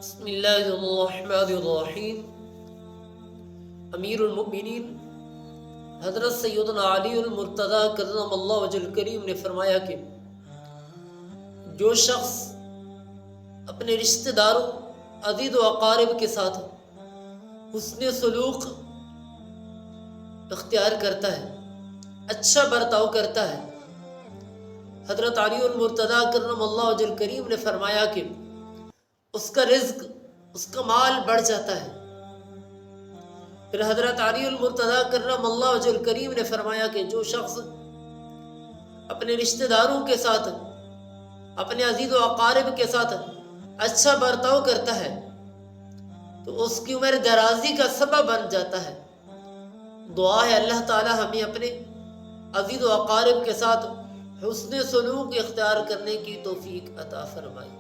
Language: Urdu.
بسم اللہ الرحمن الرحیم۔ امیر المؤمنین حضرت سیدنا علی المرتضیٰ کرم اللہ وجہ الکریم نے فرمایا کہ جو شخص اپنے رشتہ داروں عزیز و اقارب کے ساتھ حسن سلوک اختیار کرتا ہے، اچھا برتاؤ کرتا ہے، حضرت علی المرتضیٰ کرم اللہ وجہ الکریم نے فرمایا کہ اس کا رزق، اس کا مال بڑھ جاتا ہے۔ پھر حضرت علی المرتضیٰ کرم اللہ وجہ الکریم نے فرمایا کہ جو شخص اپنے رشتہ داروں کے ساتھ، اپنے عزیز و اقارب کے ساتھ اچھا برتاؤ کرتا ہے تو اس کی عمر درازی کا سبب بن جاتا ہے۔ دعا ہے اللہ تعالی ہمیں اپنے عزیز و اقارب کے ساتھ حسن سلوک اختیار کرنے کی توفیق عطا فرمائے۔